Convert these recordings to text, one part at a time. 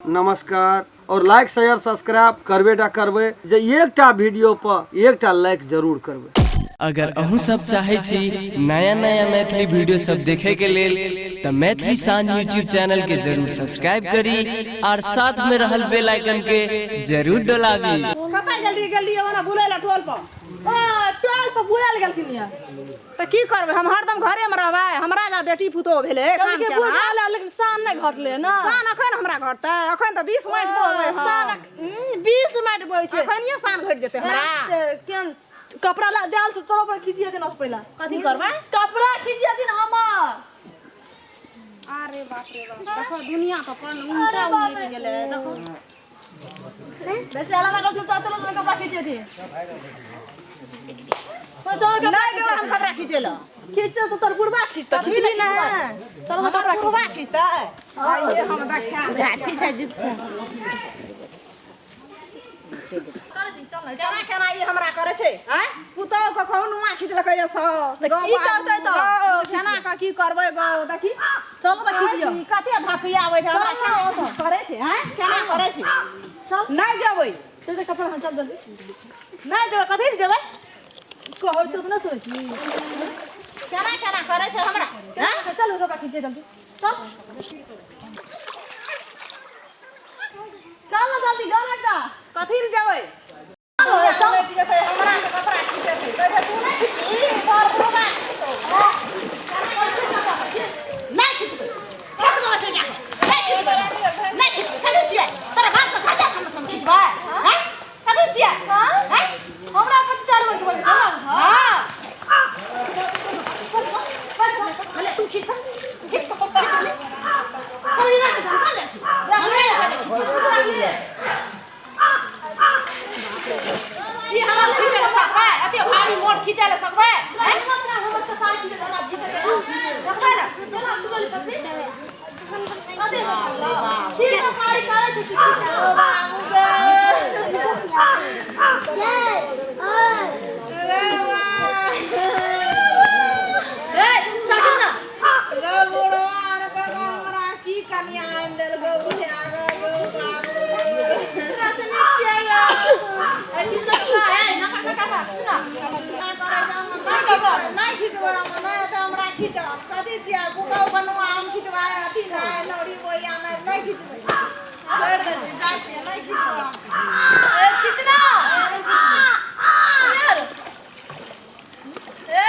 नमस्कार और like share subscribe करबेटा करबे जे एकटा वीडियो पर एकटा लाइक जरूर करबे। अगर अहू सब चाहे छी नया नया मैथिली वीडियो सब देखे के लेल त मैथिली साँझ यूट्यूब चैनल के जरूर सब्सक्राइब करी और साथ में रहल बेल आइकन के जरूर दबावी। कतै जल्दी जल्दी ओना बुलैला टोल पर बुलैल गेलखिन या त की करबै हम हरदम घरे में रहबै। हमरा जा बेटी पुतो भेले काम के बुलैला लेकिन सान नै घटले ना। सान अखन हमरा घटतै अखन त 20 मिनट बोबै सान 20 मिनट बोइ छै अखनिए सान घट जेतै हमरा। केन कपड़ा ला देल से तोरो पर खींचिए दिन पहिला कथि करबै कपड़ा खींचिए दिन हमर। अरे बाप रे बाप देखो दुनिया त पन उल्टा उलट गेले देखो वैसे अलग अलग चलो तो कपड़ा खींचे थी नहीं देवा हम कपड़ा खींचे ला खींचे तो तर बुढ़वा खींचता खींचबी ना चलो तो कपड़ा बुढ़वा खींचता आइए हम देखा गाछी छै जित केना केना ये हमरा करे छै हैं पुतो को कौनुआ खींचलकै या स की करतै त केना का की करबै गो देखी चलो त खींचियो कते भाफिया आबै छै हमरा केना करे छै हैं केना करे छै चल नहीं जेबै तो कपड़ा हम चल जल्दी नहीं जेबै कथि जेबै कहै छ त न सोच केना केना करे छै हमरा हैं चल कपड़ा खींचे जल्दी चल चल जल्दी जा बेटा कथि जेबै चल बेटी जैसे हमरा से कपड़ा खींचे छै पहले तू नहीं खींची पर बुढ़वा नहीं खींचबै कपड़ा से जा नहीं खींचबै नहीं खींचबै कथि छियै तोरा बाप का खाता हम खींचबै हैं कथि छियै हैं हमरा पर चार वर्ष बोल हां पहले तू खींच खींच कपड़ा चल ना कहां जा छी हमरा ये हमरा खींचे सकबै अते भारी मोट खींचे ले सकबै हैं हमर त सारी खींचे हमरा जीते सकबै ना चला तू वाली पत्नी अते ठीक है सारी करे छी ओ बाबू गे अरे वाह ए चल ना गे बुढ़वान बगा हमरा की कनिया अंदर गो बुझा गो बाबू रतनी चाहिए ऐसी तो है ना का सुना करे जाऊ नहीं खींचबा नहीं तो हमरा खींच कथि छिया बुकाऊ बनवा हम खींचवा अथी ना लौड़ी बोया में नहीं खींचबै कर दे जाके नहीं खींचबा ए खींचना यार ए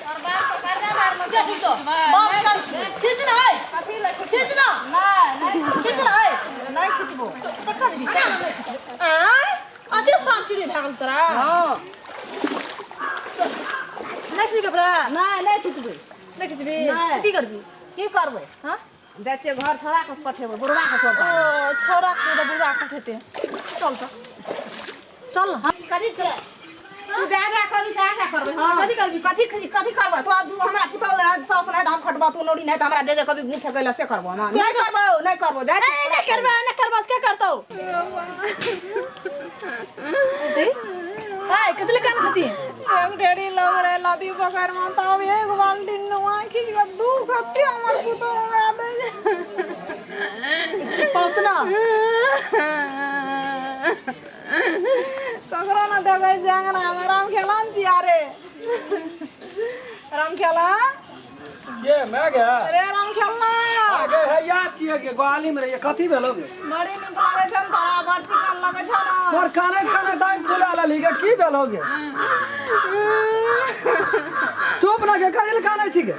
और बात तो करना यार मत खींचो बाप का खींचना है कथि ले खींचना नहीं खींचना है नहीं खींचबो तो कर दी अते शांति रे भागल तोरा हां नहीं कपड़ा नहीं खींचबै नहीं खींचबी की करबी की करबै हां जाते घर छोड़ा के पठेबै बुढ़वा के छोड़ ओ छोड़ा के तो बुढ़वा के पठेते चल तो चल हम कथि छै तू जा जा कभी से आशा करबै हां कथि करबी कथि करबै तो हमरा पुतौ सास नहीं हम खटबा तू नोड़ी नहीं तो हमरा दे कभी गुठ गइला से करबो हम नहीं करबो जा नहीं करबो क्या करतौ हाय कतले कान थती हम ढेरी लोग रे लादी पकड़ मानता अब एक बाल्टी नुआ खींच के दू खत्ती हमर पुतो हमरा दे पहुंचना ककरो ना देबै जांगना हम राम खेलान छी यारे राम खेलान ये मैं गया अरे राम खेलना आगे है याद छिए के ग्वाली में ये कथि भेलोगे बड़ी निक लागे छन तारा बड़ चिकन लागे छन मोर खाने खाने दाई फुलाला लीगे की भेलोगे चुप ना के काइल खाने छी के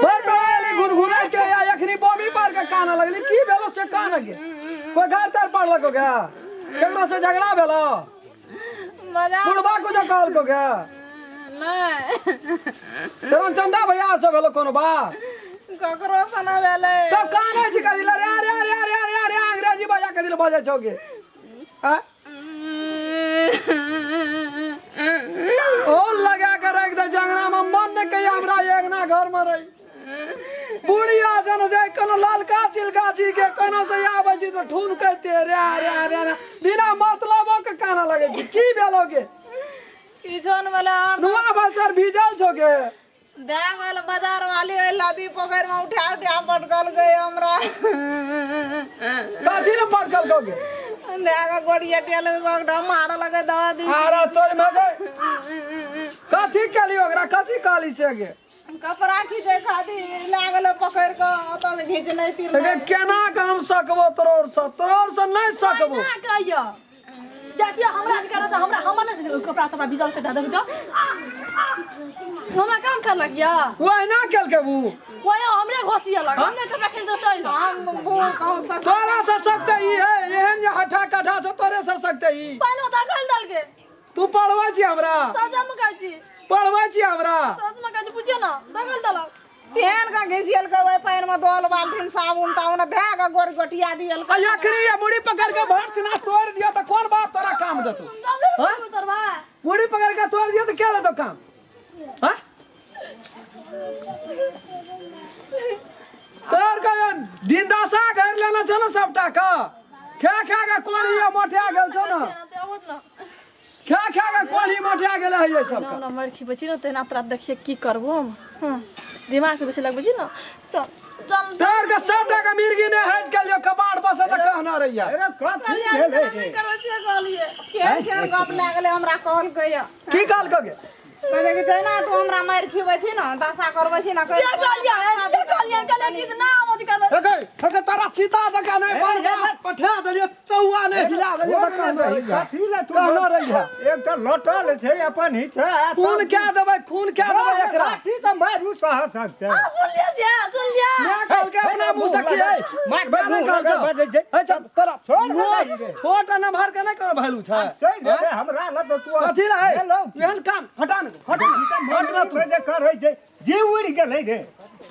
बर वाली गुनगुना के या अखनी बॉबी पर के काना लगली की भेलो से काना के कोई घर तर पड़ लगो क्या केकरो से झगड़ा भेलो मजा बुढ़वा को जो कॉल को क्या नहीं तेरा चंदा भैया से भेलो कोनो बात ककरो सना भेले तब काने छी करिला रे रे अंग्रेजी बजा के दिल बजे छोगे हां ओ लगा के रख दे जंगना में मन ने कही हमरा एक ना घर में रही बुढ़िया जन जे कोनो लालका चिलगाची के कोनो से आबै छी तो ठून कहते रे बिना मतलब के काना लगे छी की भेलोगे किछन वाला नुआ बसर भीजल छोगे देवल बाजार वाली लदी पकड़ में उठा पटकल गए हमरा काथी ने पटकल गए देगा गोड़िया टेल मार लगे दादी अरे तोर में गए काथी केली ओकरा काथी काली से गे कपड़ा खींचे खाती लागल पकड़ के ओत घींच नहीं तीर लेकिन केना काम सकबो तोर से नहीं सकबो ना कहियो देखियो हमरा करे त हमरा ने कपड़ा तपड़ा भिजल से दादा तो हमरा काम कर लगिया वही ना केल के वो ओए हमरे घोसिया लग हमने कपड़ा खरीद देतै हम वो कौन सा तोरा से सकते ही है एहन जे हठा कठा छ तोरे से सकते ही पहले त गल दल के तू पढ़वा छी हमरा सदम कहै छी पढ़वा छी हमरा सदम कहै छी पूछियो ना दगल दल पेन का घिसियल के ओए पैन में दोल बाल्टीन साबुन ताउन देगा गोर गोटिया दियल अया करी ये मुड़ी पकड़ के भट से ना तोड़ दिया तो कौन बात तोरा काम देतो हां उतरवा मुड़ी पकड़ के तोड़ दिया तो क्या देतो काम हां तोर का दिन दशा घर लेना चलो सबटा का खा के कोणी मोठा गेल छ ना खा के कोणी मोठा गेल है ये सब ना मरखी बची न तेना तरा देखिए की करबो हम दिमाग के बेसी लग बची न चल चल तोर का सबटा का मिर्गी ने हट के लियो कबाड़ बसे त कहना रहिया अरे कथी भेलै रे करो से कहलिए केन गप लागले हमरा कहल गया की काल कगे कहले कि जैना तू हमरा मार खीबै छी न दशा करबै छी न क्या कहलिया कहले कि ना मत कर हके तारा सीता बका नहीं पर पठा देलियो चौआ ने हिला देलियो कहना रहिया कथी ले तू कहना रहिया एक त लटल छै अपन ही छै खून क्या देबै एकरा काटी त मारू सह सकते सुन लिया मैं कल के अपना मुंह से की है मार बे लगे बजे छै ए चल तोरा छोड़ दे नहीं रे छोट न भर के नहीं कर भैलू छै सही रे हमरा ल त तू कथी रहे एहन काम हटा ना तू जे करै छै जी उड़ गेलै रे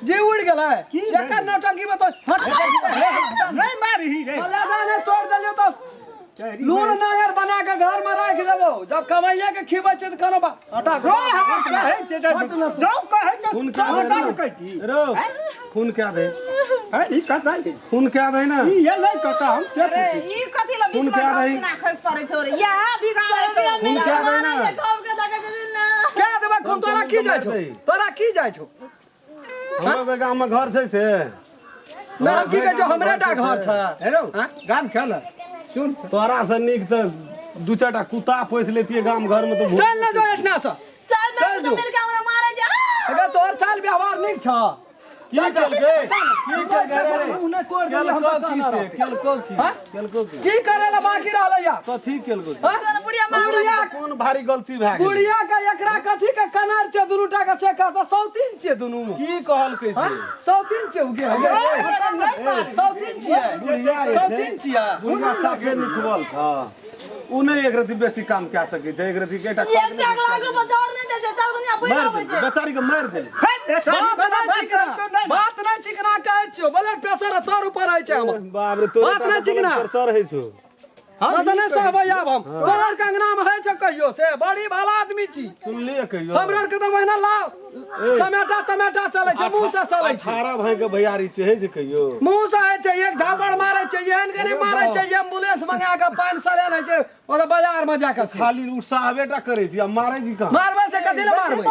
जी उड़ गेलै एकर नौटंकी में तो हट नहीं मारही रे फलादा ने तोड़ देलियो तो लूर नायर बना के घर में रख देबो जब कमाइए के खिबै छै त कोनो बा हटा रो हम कहै छै जाऊ कहै छै खून क्या दे कहै छी रो खून क्या दे है ई कथा छै खून क्या दे ना ई ये नहीं कथा हम से अरे पूछी ई कथी ल बीच क्या रही? में ना खस पड़े छै रे या बिगाड़े छै खून क्या दे ना कब के दगे दिन ना क्या देबा खून तोरा की जाय छौ हमर गांव में घर छै से नाम की कहै छौ हमरा टा घर छ हेरो गाम खेल सुन तोरा से नीक त दू चारटा कुत्ता पोस लेतिए गांव घर में तो चल ना जो एठना से सब चल जो मिल के हमरा मारे जा अगर तोहर चाल व्यवहार नीक छ की केलकै की केलकै रे उन्हें कोड़ केलको की से केलको की की करे ला बाकी रहलै या कथी केलको बुढ़िया बुढ़िया कोन भारी गलती भए गेल बुढ़िया का एकरा कथी के कनार छै दुनुटा के से कहत सौतीन छै दुनु की कहलकै से सौतीन छै उगे सौतीन छियै बुढ़िया साफे निकल था उ नहीं एक रति बेसी काम क्या सके छै एक रति केटा एक टाक लागो बाजार नहीं दे छै चार दुनिया पैसा मार होय दे छै बेचारी के मार दे बात नहीं चिकना कहै छियो ब्लड प्रेशर तोर ऊपर रहै छै हम बाप रे तो बात नहीं चिकना सर है छौ ना तो नहीं सहबै आब हम तोहर के अंगना में है छै कहियो से बड़ी भला आदमी छी सुनलिए कहियो हमरा के तो महीना लाओ टमाटा चलै छै मुंह से चलै छै 18 भाई के भैयारी छै जे कहियो मुंह से है छै एक झापड़ मारै छै एहन के नहीं मारै छै एम्बुलेंस मंगा के पानी सले नहीं छै ओदा बाजार में जाके खाली उत्साहबेटा करे छी आ मारै जी कहां मारबै से कथि ले मारबै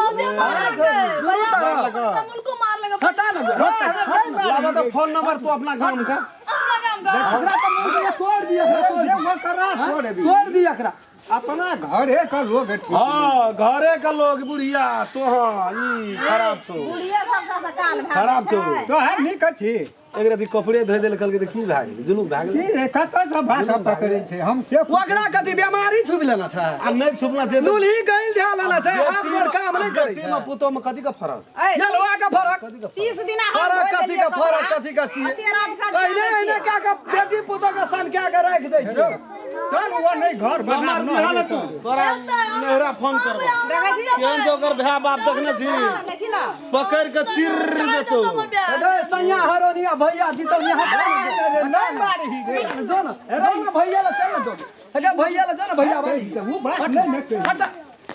दुनू तरह तमुल को मार लगा हटा ना लावा तो फोन नंबर तू अपना गांव का अपना काम कर एकरा तो मुंह के तोड़ दिया जे मकरा छोड़ दे तोड़ दिया एकरा अपना घरे का लोग ठीक हां घरे का लोग बुढ़िया तो हां ई खराब छौ बुढ़िया सबका से काल भए खराब छौ तो है नी कछि एक रति कपड़े धोइ देल कहलकै त की भए गेलै जुलूम भए की गेलै रे कतऽ से भाषा पकड़ै छै हम से ओकरा कथि बीमारी छुप लेना छै आ नहीं छुपना छै लूली गइल ध्यान लेना छै हाथ गोड़ काम नहीं करै छै में पुतो में कथी का फरक जलवा का फरक 30 दिन फरक कथी का छियै पहले एने क्या का बेटी पुतो के सन क्या के राख दै छै चल वो नहीं घर बना हमार बिहान तू तोरा नेहरा फोन करबो केहन जोकर भै बाप देखने छी पकड़ के चिर देतो अरे सैया हरोनिया भैया जीतल यहां नहीं मारही रे जो ना भैया ला चल दो अरे भैया ला जो ना भैया भाई वो बात नहीं हटा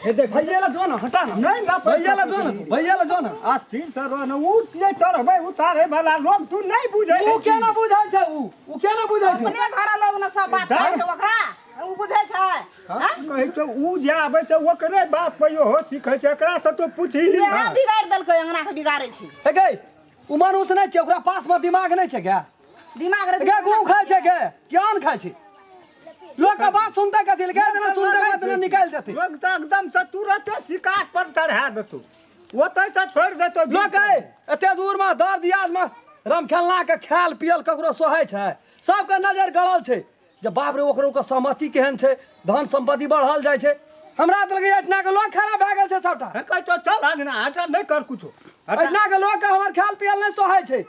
ए देख भैया ला जो ना हटा ना नहीं ना भैया ला जो ना भैया ला जो ना आस्तीन तरह न उ जे चढ़बै उतारे वाला लोग तू नहीं बुझै ऊ क्या ना बुझाय छै ऊ क्या ना बुझाय छै अपने घर लोग न सब बात कहै छै ओकरा उ बुझै छै कहे तो ऊ जे आबै छै ओकरे बात पे हो सीखै छै एकरा से तो पूछी इएह बिगाड़ि देलकै अंगना के बिगाड़ै छै हे गे उ मनुष्य नहीं छै ओकरा पास में दिमाग नहीं छै क्या दिमाग रे गे गू खाय छै गे ज्ञान खाय छै लोग का बात सुनते कथि गे देना सुनते कथि निकाल देते लोग तो एकदम से तुरंते शिकायत पर चढ़ा देतो ओतै से छोड़ देतो लोग कहे एते दूर में दर्द याद में रम खेलना के खायल पियल ककरो सोहै छै सबके नजर गड़ल छै जे बाप रे ओकरो के सहमति केहन छै धन संपत्ति बढ़ल जाइ छै हमरा त लगे एतना के लोग खराब भए गेल छै सबटा कहे तो चल अंगना हटा नहीं कर कुछो एतना के लोग के हमर खायल पियल नहीं सोहै छै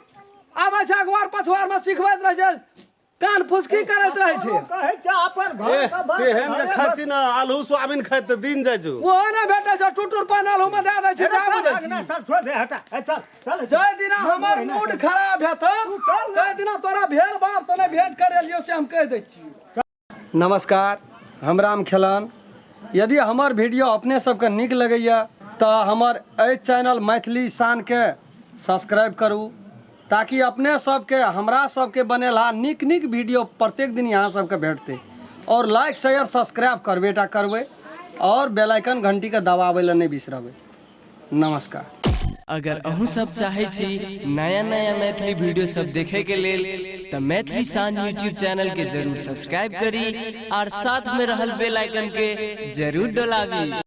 आबै छै अगवार पछवार में सिखबैत रहे छै कान फुसकी करैत रहे छै कहे छै अपन घर का बात तेहन के खाइ छी ना आलू सोयाबीन खाइ त दिन जाइ छौ वो नहीं भेटे छै टुटुर पैनल में दे दै छै जा बुझै छी अंगना चल छोड़ दे हटा चल चल जय दिना हमर मूड खराब हेत जय दिना तोरा भेल बाप तने भेंट करे लियो से हम कह दै छी नमस्कार हम राम खेलन यदि हमर वीडियो अपने सबके नीक लगैया तऽ हमर एहि चैनल मैथिली शान के सब्सक्राइब करू ताकि अपने सबके हमरा सबके बनेला नीक नीक वीडियो प्रत्येक दिन यहाँ सबके भेटते और लाइक शेयर सब्सक्राइब करबेटा करबै और बेल आइकन घंटी के दबाबै ला नहीं बिसरबै नमस्कार अगर अहूँ सब चाहे छी नया नया मैथिली वीडियो सब देखे के लेल तो मैथिली शान यूट्यूब चैनल के जरूर सब्सक्राइब करी और साथ में रहल बेल आइकन के जरूर दबावी।